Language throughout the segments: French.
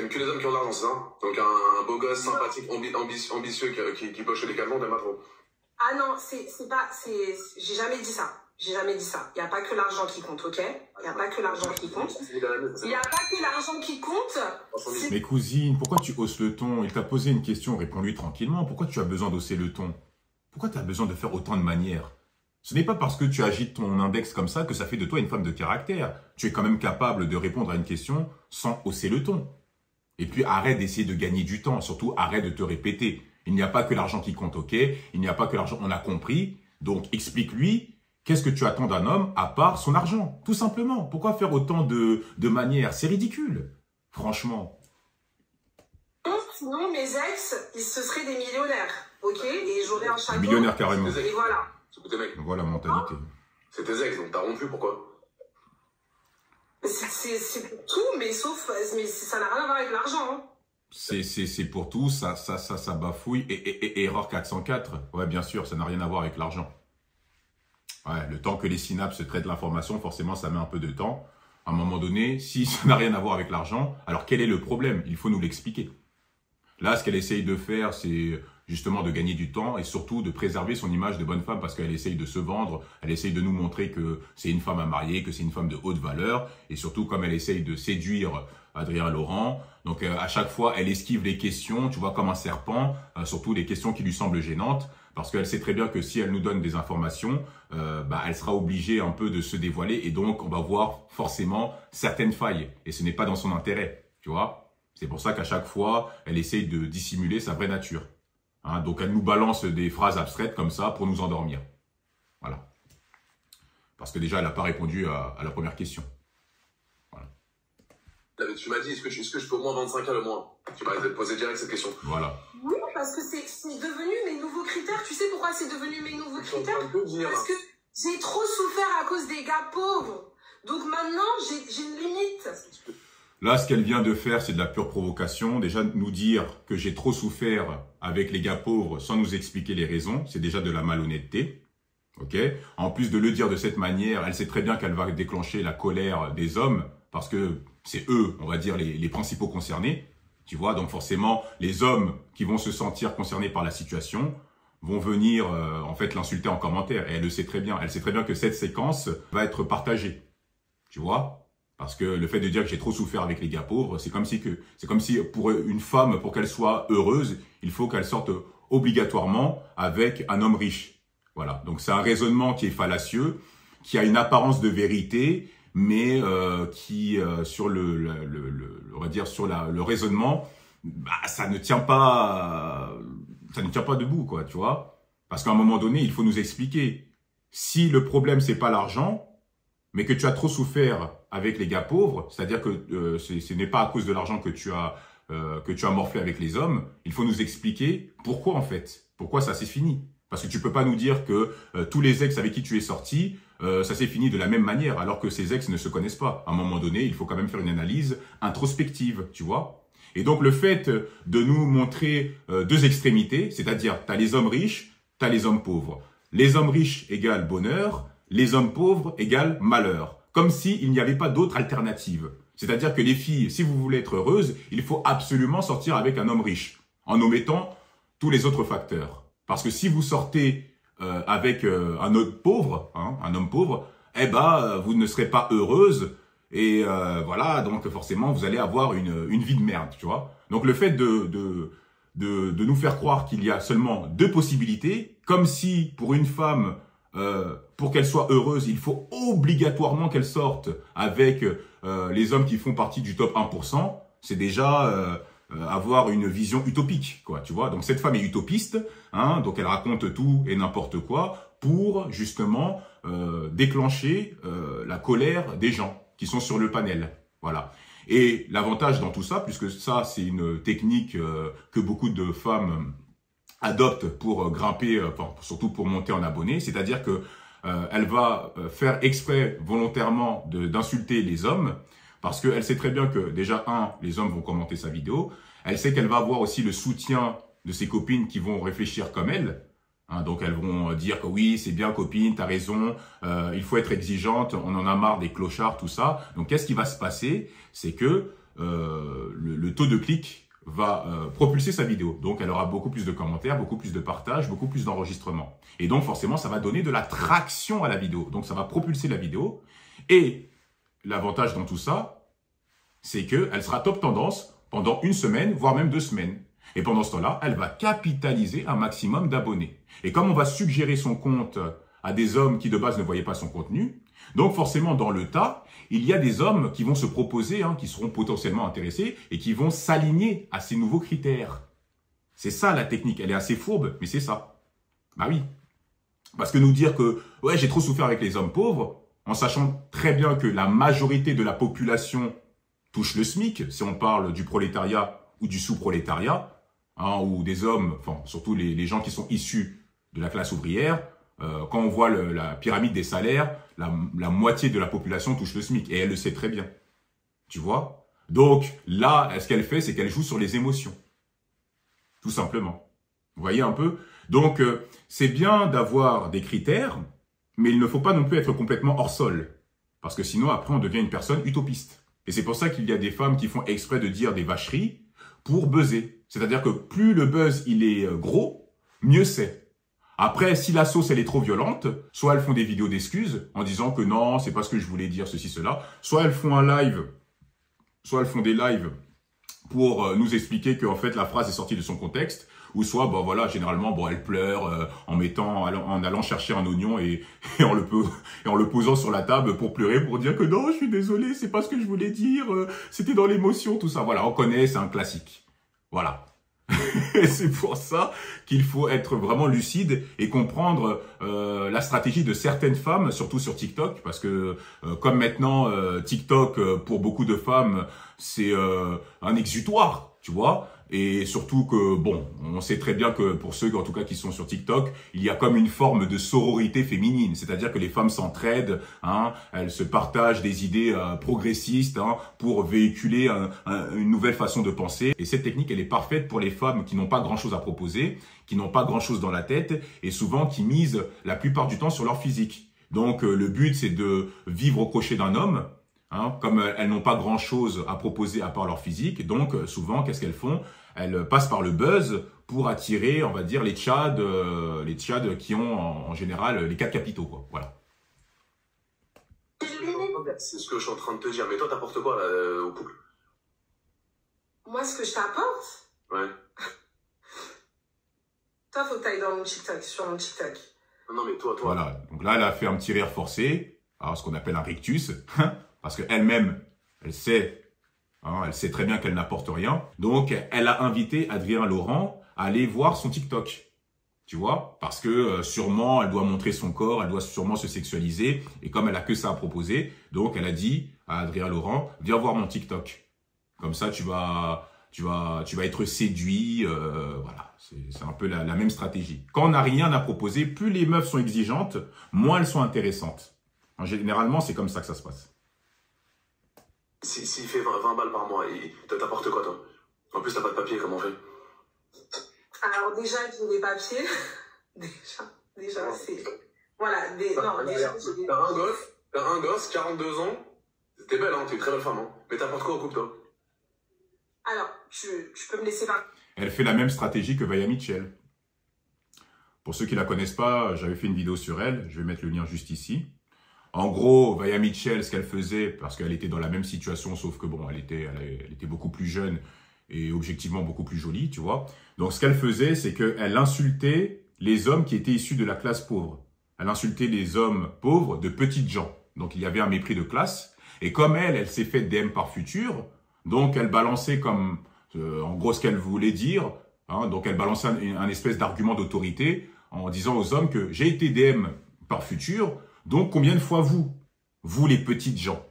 T'aimes que les hommes qui ont de l'argent, c'est ça? Donc un beau gosse, sympathique, ambitieux, qui poche les calmants, t'aimes pas trop? Ah non, j'ai jamais dit ça. J'ai jamais dit ça. Il n'y a pas que l'argent qui compte, ok? Il n'y a pas que l'argent qui compte. Il n'y a pas que l'argent qui compte. Mais cousine, pourquoi tu hausses le ton? Il t'a posé une question, réponds-lui tranquillement. Pourquoi tu as besoin d'hausser le ton? Pourquoi tu as besoin de faire autant de manières? Ce n'est pas parce que tu agites ton index comme ça que ça fait de toi une femme de caractère. Tu es quand même capable de répondre à une question sans hausser le ton. Et puis arrête d'essayer de gagner du temps, surtout arrête de te répéter. Il n'y a pas que l'argent qui compte, ok? Il n'y a pas que l'argent, on a compris. Donc explique-lui, qu'est-ce que tu attends d'un homme à part son argent? Tout simplement. Pourquoi faire autant de manières? C'est ridicule, franchement. Sinon, mes ex, ce seraient des millionnaires, ok? Et j'aurais un château. Millionnaire carrément. Et voilà. Voilà la mentalité. C'est tes ex, donc t'as rompu, pourquoi? C'est pour tout, mais ça n'a rien à voir avec l'argent. Hein. C'est pour tout, ça bafouille. Et erreur 404, ouais, bien sûr, ça n'a rien à voir avec l'argent. Ouais, le temps que les synapses traitent l'information, forcément, ça met un peu de temps. À un moment donné, si ça n'a rien à voir avec l'argent, alors quel est le problème? Il faut nous l'expliquer. Là, ce qu'elle essaye de faire, c'est justement de gagner du temps et surtout de préserver son image de bonne femme parce qu'elle essaye de se vendre, elle essaye de nous montrer que c'est une femme à marier, que c'est une femme de haute valeur et surtout comme elle essaye de séduire Adrien Laurent. Donc à chaque fois, elle esquive les questions, tu vois, comme un serpent, surtout les questions qui lui semblent gênantes parce qu'elle sait très bien que si elle nous donne des informations, elle sera obligée un peu de se dévoiler et donc on va voir forcément certaines failles et ce n'est pas dans son intérêt, tu vois. C'est pour ça qu'à chaque fois, elle essaye de dissimuler sa vraie nature. Hein, donc, elle nous balance des phrases abstraites comme ça pour nous endormir. Voilà. Parce que déjà, elle n'a pas répondu à la première question. Voilà. Tu m'as dit, est-ce que je peux au moins 25 à le moins? Tu m'as posé direct cette question. Voilà. Oui, parce que c'est devenu mes nouveaux critères. Tu sais pourquoi c'est devenu mes nouveaux critères? Parce que j'ai trop souffert à cause des gars pauvres. Donc maintenant, j'ai une limite. Là, ce qu'elle vient de faire, c'est de la pure provocation. Déjà, nous dire que j'ai trop souffert avec les gars pauvres sans nous expliquer les raisons, c'est déjà de la malhonnêteté. Ok. En plus de le dire de cette manière, elle sait très bien qu'elle va déclencher la colère des hommes parce que c'est eux, on va dire, les principaux concernés. Tu vois, donc forcément, les hommes qui vont se sentir concernés par la situation vont venir en fait l'insulter en commentaire. Et elle le sait très bien. Elle sait très bien que cette séquence va être partagée. Tu vois? Parce que le fait de dire que j'ai trop souffert avec les gars pauvres, c'est comme si pour une femme, pour qu'elle soit heureuse, il faut qu'elle sorte obligatoirement avec un homme riche. Voilà. Donc c'est un raisonnement qui est fallacieux, qui a une apparence de vérité, mais qui sur on va dire sur le raisonnement, ça ne tient pas debout, quoi, tu vois. Parce qu'à un moment donné, il faut nous expliquer. Si le problème c'est pas l'argent, mais que tu as trop souffert avec les gars pauvres, c'est-à-dire que ce n'est pas à cause de l'argent que tu as morflé avec les hommes, il faut nous expliquer pourquoi en fait, pourquoi ça s'est fini. Parce que tu peux pas nous dire que tous les ex avec qui tu es sorti, ça s'est fini de la même manière, alors que ces ex ne se connaissent pas. À un moment donné, il faut quand même faire une analyse introspective, tu vois. Et donc le fait de nous montrer deux extrémités, c'est-à-dire tu as les hommes riches, tu as les hommes pauvres. Les hommes riches égale bonheur, les hommes pauvres égale malheur. Comme s'il n'y avait pas d'autre alternative. C'est-à-dire que les filles, si vous voulez être heureuses, il faut absolument sortir avec un homme riche, en omettant tous les autres facteurs. Parce que si vous sortez avec un autre pauvre, hein, un homme pauvre, vous ne serez pas heureuse. Et voilà, donc forcément, vous allez avoir une vie de merde, tu vois. Donc le fait de nous faire croire qu'il y a seulement deux possibilités, comme si pour une femme, pour qu'elle soit heureuse, il faut obligatoirement qu'elle sorte avec les hommes qui font partie du top 1%, c'est déjà avoir une vision utopique, quoi, tu vois. Donc cette femme est utopiste, hein, donc elle raconte tout et n'importe quoi pour justement déclencher la colère des gens qui sont sur le panel, voilà. Et l'avantage dans tout ça, puisque ça c'est une technique que beaucoup de femmes adoptent pour grimper, surtout pour monter en abonnés, c'est-à-dire que elle va faire exprès volontairement d'insulter les hommes parce qu'elle sait très bien que déjà, les hommes vont commenter sa vidéo. Elle sait qu'elle va avoir aussi le soutien de ses copines qui vont réfléchir comme elle. Hein, donc elles vont dire que oui, c'est bien copine, t'as raison, il faut être exigeante, on en a marre des clochards, tout ça. Donc qu'est-ce qui va se passer? C'est que le taux de clic va propulser sa vidéo. Donc, elle aura beaucoup plus de commentaires, beaucoup plus de partages, beaucoup plus d'enregistrements. Et donc, forcément, ça va donner de la traction à la vidéo. Donc, ça va propulser la vidéo. Et l'avantage dans tout ça, c'est qu'elle sera top tendance pendant une semaine, voire même 2 semaines. Et pendant ce temps-là, elle va capitaliser un maximum d'abonnés. Et comme on va suggérer son compte à des hommes qui de base ne voyaient pas son contenu, donc forcément dans le tas, il y a des hommes qui vont se proposer, qui seront potentiellement intéressés et qui vont s'aligner à ces nouveaux critères. C'est ça la technique, elle est assez fourbe, mais c'est ça. Bah oui. Parce que nous dire que ouais, j'ai trop souffert avec les hommes pauvres, en sachant très bien que la majorité de la population touche le SMIC, si on parle du prolétariat ou du sous-prolétariat, ou des hommes, enfin surtout les gens qui sont issus de la classe ouvrière, quand on voit la pyramide des salaires, la moitié de la population touche le SMIC, et elle le sait très bien. Tu vois? Donc là, ce qu'elle fait, c'est qu'elle joue sur les émotions. Tout simplement. Vous voyez un peu? Donc, c'est bien d'avoir des critères, mais il ne faut pas non plus être complètement hors sol. Parce que sinon, après, on devient une personne utopiste. Et c'est pour ça qu'il y a des femmes qui font exprès de dire des vacheries pour buzzer. C'est-à-dire que plus le buzz, il est gros, mieux c'est. Après, si la sauce, elle est trop violente, soit elles font des vidéos d'excuses en disant que non, c'est pas ce que je voulais dire, ceci, cela. Soit elles font un live, soit elles font des lives pour nous expliquer qu'en fait, la phrase est sortie de son contexte. Ou soit, bon voilà, généralement, bon, elle pleure en allant chercher un oignon et en le posant sur la table pour pleurer, pour dire que non, je suis désolé, c'est pas ce que je voulais dire, c'était dans l'émotion, tout ça. Voilà, on connaît, c'est un classique. Voilà. Et c'est pour ça qu'il faut être vraiment lucide et comprendre la stratégie de certaines femmes, surtout sur TikTok, parce que comme maintenant TikTok pour beaucoup de femmes c'est un exutoire, tu vois. Et surtout que, bon, on sait très bien que pour ceux en tout cas qui sont sur TikTok, il y a comme une forme de sororité féminine. C'est-à-dire que les femmes s'entraident, elles se partagent des idées progressistes pour véhiculer une nouvelle façon de penser. Et cette technique, elle est parfaite pour les femmes qui n'ont pas grand-chose à proposer, qui n'ont pas grand-chose dans la tête et souvent qui misent la plupart du temps sur leur physique. Donc le but, c'est de vivre au crochet d'un homme. Comme elles n'ont pas grand-chose à proposer à part leur physique, donc souvent, qu'est-ce qu'elles font? Elles passent par le buzz pour attirer, on va dire, les tchads qui ont en général les 4 capitaux, quoi. Voilà. C'est ce que je suis en train de te dire. Mais toi, t'apportes quoi là, au couple? Moi, ce que je t'apporte? Ouais. Toi, faut que t'ailles dans mon TikTok, sur mon TikTok. Non, mais toi. Voilà. Donc là, elle a fait un petit rire forcé, alors ce qu'on appelle un rictus. Parce qu'elle-même, elle sait très bien qu'elle n'apporte rien. Donc, elle a invité Adrien Laurent à aller voir son TikTok. Tu vois? Parce que sûrement, elle doit montrer son corps, elle doit sûrement se sexualiser. Et comme elle a que ça à proposer, donc elle a dit à Adrien Laurent, viens voir mon TikTok. Comme ça, tu vas être séduit. Voilà, c'est un peu la même stratégie. Quand on n'a rien à proposer, plus les meufs sont exigeantes, moins elles sont intéressantes. Généralement, c'est comme ça que ça se passe. S'il fait 20 balles par mois, t'apportes quoi, toi? En plus, t'as pas de papier, comment on fait? Alors, déjà, j'ai des papiers. déjà, c'est... Voilà, non, déjà, j'ai des... T'as un gosse, 42 ans. T'es belle, t'es une très belle femme, Mais t'apportes quoi au couple, toi? Alors, tu peux me laisser parler. Elle fait la même stratégie que Vaya Mitchell. Pour ceux qui la connaissent pas, j'avais fait une vidéo sur elle. Je vais mettre le lien juste ici. En gros, Vaya Mitchell, ce qu'elle faisait, parce qu'elle était dans la même situation, sauf que bon, elle était beaucoup plus jeune et objectivement beaucoup plus jolie, tu vois. Donc, ce qu'elle faisait, c'est qu'elle insultait les hommes qui étaient issus de la classe pauvre. Elle insultait les hommes pauvres de petites gens. Donc, il y avait un mépris de classe. Et comme elle s'est fait DM par futur, donc elle balançait comme, en gros, ce qu'elle voulait dire. Donc, elle balançait un espèce d'argument d'autorité en disant aux hommes que j'ai été DM par futur. Donc, combien de fois vous les petites gens?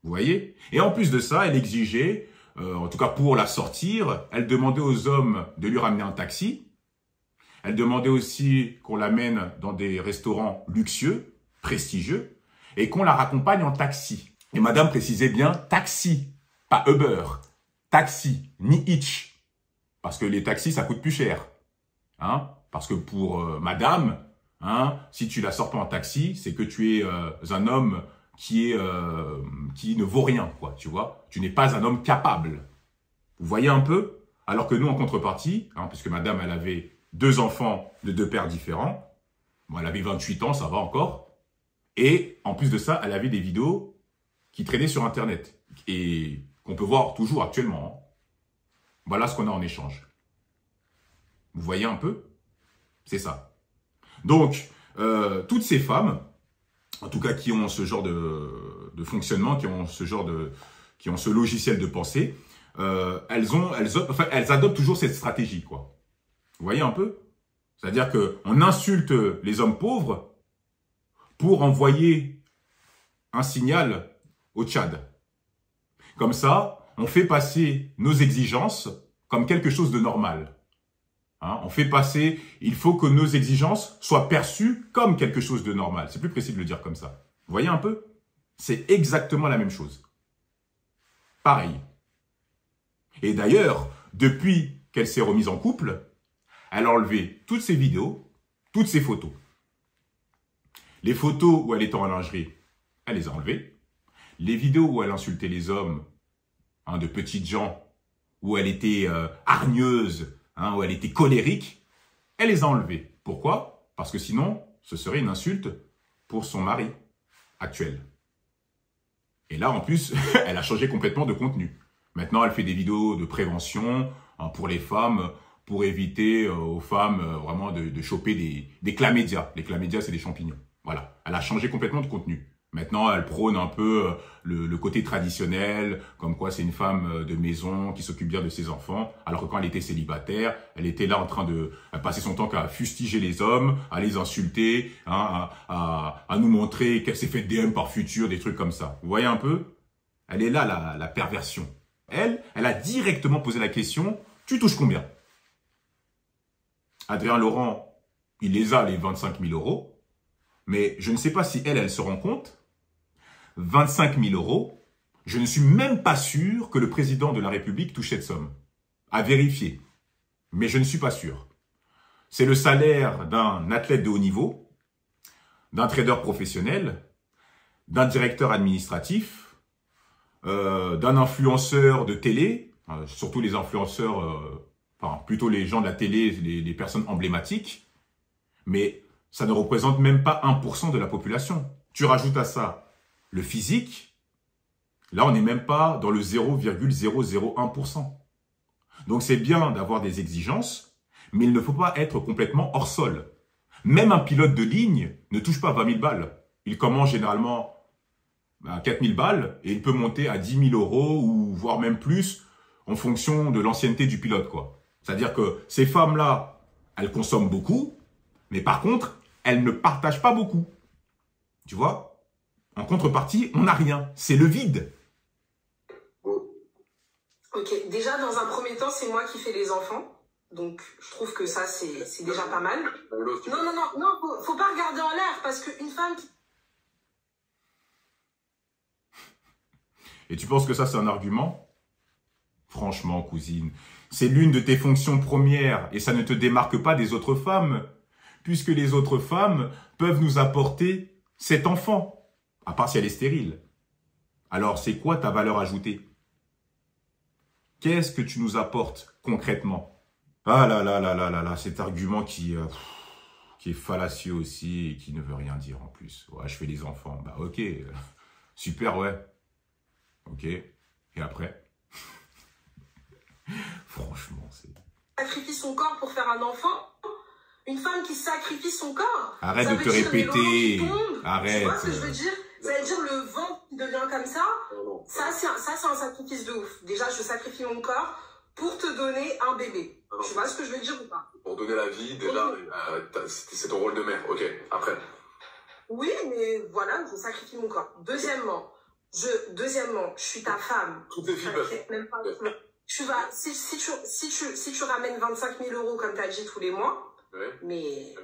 Vous voyez? Et en plus de ça, elle exigeait, en tout cas pour la sortir, elle demandait aux hommes de lui ramener un taxi. Elle demandait aussi qu'on l'amène dans des restaurants luxueux, prestigieux, et qu'on la raccompagne en taxi. Et madame précisait bien taxi, pas Uber. Taxi, ni Hitch. Parce que les taxis, ça coûte plus cher. Parce que pour madame... si tu la sors pas en taxi, c'est que tu es un homme qui ne vaut rien, quoi, tu vois. Tu n'es pas un homme capable. Vous voyez un peu? Alors que nous, en contrepartie, puisque madame, elle avait 2 enfants de 2 pères différents, bon, elle avait 28 ans, ça va encore, et en plus de ça, elle avait des vidéos qui traînaient sur Internet, et qu'on peut voir toujours actuellement. Voilà ce qu'on a en échange. Vous voyez un peu? C'est ça. Donc, toutes ces femmes, en tout cas qui ont ce genre de fonctionnement, qui ont ce logiciel de pensée, elles adoptent toujours cette stratégie, quoi. Vous voyez un peu? C'est-à-dire qu'on insulte les hommes pauvres pour envoyer un signal au Tchad. Comme ça, on fait passer nos exigences comme quelque chose de normal. On fait passer, il faut que nos exigences soient perçues comme quelque chose de normal. C'est plus précis de le dire comme ça. Vous voyez un peu? C'est exactement la même chose. Pareil. Et d'ailleurs, depuis qu'elle s'est remise en couple, elle a enlevé toutes ses vidéos, toutes ses photos. Les photos où elle était en lingerie, elle les a enlevées. Les vidéos où elle insultait les hommes, de petites gens, où elle était hargneuse, où elle était colérique, elle les a enlevées. Pourquoi? Parce que sinon, ce serait une insulte pour son mari actuel. Et là, en plus, elle a changé complètement de contenu. Maintenant, elle fait des vidéos de prévention pour les femmes, pour éviter aux femmes vraiment de choper des chlamydia. Les chlamydia, c'est des champignons. Voilà, elle a changé complètement de contenu. Maintenant, elle prône un peu le côté traditionnel, comme quoi c'est une femme de maison qui s'occupe bien de ses enfants, alors que quand elle était célibataire, elle était là en train de passer son temps qu'à fustiger les hommes, à les insulter, à nous montrer qu'elle s'est fait DM par futur, des trucs comme ça. Vous voyez un peu? Elle est là, la perversion. Elle a directement posé la question, tu touches combien? Adrien Laurent, il les a, les 25 000 €, mais je ne sais pas si elle se rend compte. 25 000 €, je ne suis même pas sûr que le président de la République touche cette somme. À vérifier. Mais je ne suis pas sûr. C'est le salaire d'un athlète de haut niveau, d'un trader professionnel, d'un directeur administratif, d'un influenceur de télé, surtout les influenceurs, plutôt les gens de la télé, les personnes emblématiques, mais ça ne représente même pas 1% de la population. Tu rajoutes à ça le physique, là on n'est même pas dans le 0,001%. Donc c'est bien d'avoir des exigences, mais il ne faut pas être complètement hors sol. Même un pilote de ligne ne touche pas 20 000 balles. Il commence généralement à 4 000 balles et il peut monter à 10 000 € ou voire même plus en fonction de l'ancienneté du pilote, quoi. C'est-à-dire que ces femmes-là, elles consomment beaucoup, mais par contre, elles ne partagent pas beaucoup. Tu vois? En contrepartie, on n'a rien. C'est le vide. Ok, déjà, dans un premier temps, c'est moi qui fais les enfants. Donc, je trouve que ça, c'est déjà pas mal. Non, faut pas regarder en l'air, parce qu'une femme qui... Et tu penses que ça, c'est un argument? Franchement, cousine, c'est l'une de tes fonctions premières, et ça ne te démarque pas des autres femmes, puisque les autres femmes peuvent nous apporter cet enfant. À part si elle est stérile. Alors, c'est quoi ta valeur ajoutée? Qu'est-ce que tu nous apportes concrètement? Ah là, cet argument qui est fallacieux aussi et qui ne veut rien dire en plus. Ouais, je fais les enfants. Bah ok, super, ouais. Ok, et après? Franchement, c'est... sacrifie son corps pour faire un enfant. Une femme qui sacrifie son corps. Arrête de te répéter. Arrête. Tu vois ce que je veux dire? Ça veut dire le vent qui devient comme ça. Ça, c'est un sacrifice de ouf. Déjà, je sacrifie mon corps pour te donner un bébé. Tu vois ce que je veux dire ou pas? Pour donner la vie, déjà, c'est ton rôle de mère. Ok, après. Oui, mais voilà, je sacrifie mon corps. Deuxièmement, je suis ta femme. Toutes les filles peuvent. Même pas. Tu vas, si tu ramènes 25 000 € comme tu as dit tous les mois, ouais. mais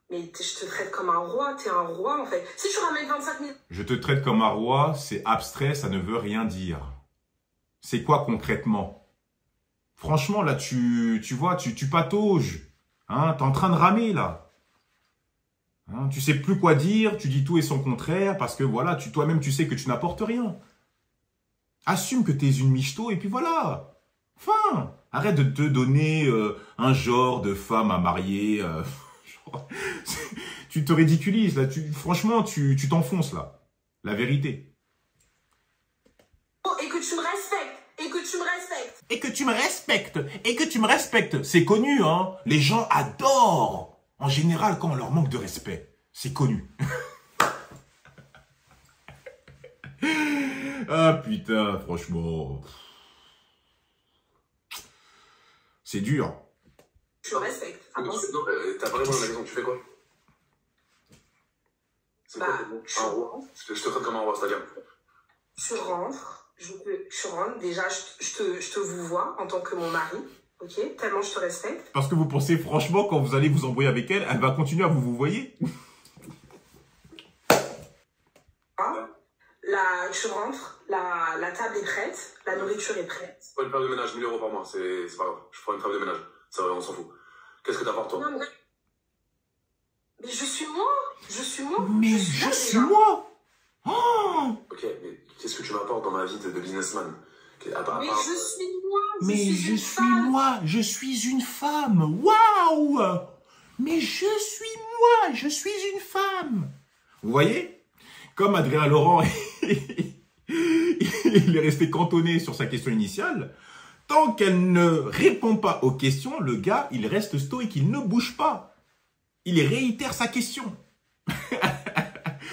je te traite comme un roi, t'es un roi en fait. Si tu ramènes 25 000... Je te traite comme un roi, c'est abstrait, ça ne veut rien dire. C'est quoi concrètement? Franchement, là, tu vois, tu patauges. Hein, t'es en train de ramer, là. Hein, tu sais plus quoi dire, tu dis tout et son contraire, parce que voilà, toi-même, tu sais que tu n'apportes rien. Assume que tu es une michto et puis voilà. Enfin, arrête de te donner un genre de femme à marier. Tu te ridiculises, là. Franchement, tu t'enfonces, là. La vérité. Et que tu me respectes. Et que tu me respectes. Et que tu me respectes. Et que tu me respectes. C'est connu, hein. Les gens adorent. En général, quand on leur manque de respect. C'est connu. Ah, putain, franchement. C'est dur. Je respecte. Non, t'as vraiment la maison, tu fais quoi? C'est quoi un roi? Je te traite comme un roi, c'est-à-dire? Tu rentres, déjà, je te vous vois en tant que mon mari, ok? Tellement je te respecte. Parce que vous pensez franchement, quand vous allez vous embrouiller avec elle, elle va continuer à vous voyez? Tu rentres, la table est prête, la nourriture est prête. Pas une femme de ménage, 1000 € par mois, c'est pas grave. Je prends une femme de ménage, ça on s'en fout. Qu'est-ce que t'apportes, toi? Non, mais je suis moi. Mais je suis moi. Oh. Ok, mais qu'est-ce que tu m'apportes dans ma vie de businessman? Mais je suis moi. Je suis une femme. Waouh. Mais je suis une femme. Vous voyez? Comme Adrien Laurent, il est resté cantonné sur sa question initiale. Tant qu'elle ne répond pas aux questions, le gars, il reste stoïque, il ne bouge pas. Il réitère sa question.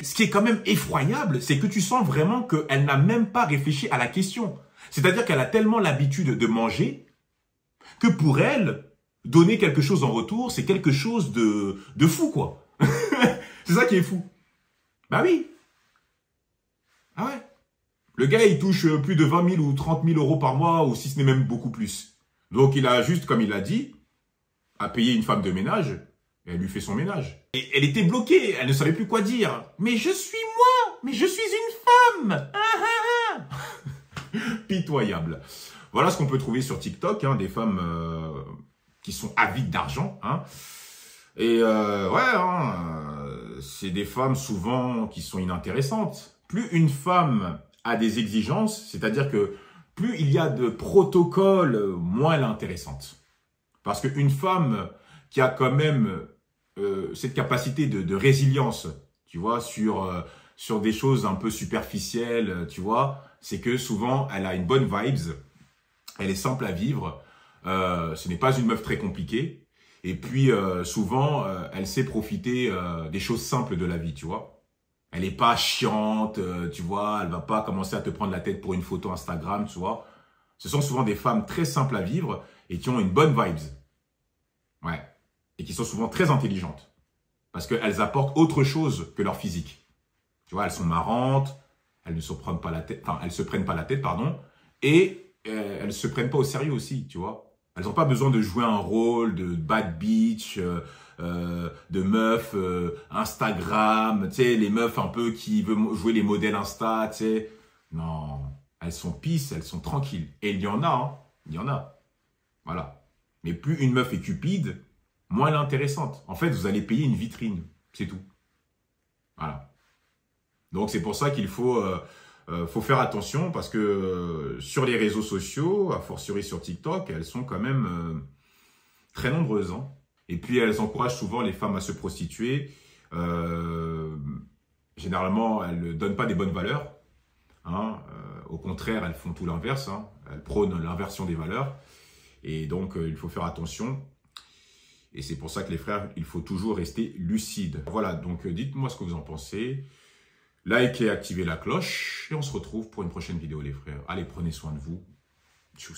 Ce qui est quand même effroyable, c'est que tu sens vraiment qu'elle n'a même pas réfléchi à la question. C'est-à-dire qu'elle a tellement l'habitude de manger que pour elle, donner quelque chose en retour, c'est quelque chose de fou, quoi. C'est ça qui est fou. Bah oui. Ah ouais. Le gars, il touche plus de 20 000 ou 30 000 € par mois, ou si ce n'est même beaucoup plus. Donc, il a juste, comme il l'a dit, à payer une femme de ménage, et elle lui fait son ménage. Et elle était bloquée, elle ne savait plus quoi dire. Mais je suis moi, mais je suis une femme. Pitoyable. Voilà ce qu'on peut trouver sur TikTok, hein, des femmes qui sont avides d'argent. Hein. Et c'est des femmes souvent qui sont inintéressantes. Plus une femme a des exigences, c'est-à-dire que plus il y a de protocoles, moins elle est intéressante. Parce qu'une femme qui a quand même cette capacité de résilience, tu vois, sur des choses un peu superficielles, tu vois, c'est que souvent, elle a une bonne vibes, elle est simple à vivre, ce n'est pas une meuf très compliquée, et puis souvent, elle sait profiter des choses simples de la vie, tu vois. Elle n'est pas chiante, tu vois, elle va pas commencer à te prendre la tête pour une photo Instagram, tu vois. Ce sont souvent des femmes très simples à vivre et qui ont une bonne vibes. Ouais. Et qui sont souvent très intelligentes. Parce qu'elles apportent autre chose que leur physique. Tu vois, elles sont marrantes, elles ne se prennent pas la tête, enfin, elles se prennent pas la tête, pardon, et elles se prennent pas au sérieux aussi, tu vois. Elles n'ont pas besoin de jouer un rôle de bad bitch, de meufs Instagram, tu sais, les meufs un peu qui veulent jouer les modèles Insta, tu sais. Non, elles sont peace, elles sont tranquilles. Et il y en a, hein, il y en a. Voilà. Mais plus une meuf est cupide, moins elle est intéressante. En fait, vous allez payer une vitrine, c'est tout. Voilà. Donc, c'est pour ça qu'il faut faire attention parce que sur les réseaux sociaux, a fortiori sur TikTok, elles sont quand même très nombreuses, hein. Et puis, elles encouragent souvent les femmes à se prostituer. Généralement, elles ne donnent pas des bonnes valeurs. Hein. Au contraire, elles font tout l'inverse. Hein. Elles prônent l'inversion des valeurs. Et donc, il faut faire attention. Et c'est pour ça que les frères, il faut toujours rester lucide. Voilà, donc dites-moi ce que vous en pensez. Likez et activez la cloche. Et on se retrouve pour une prochaine vidéo, les frères. Allez, prenez soin de vous.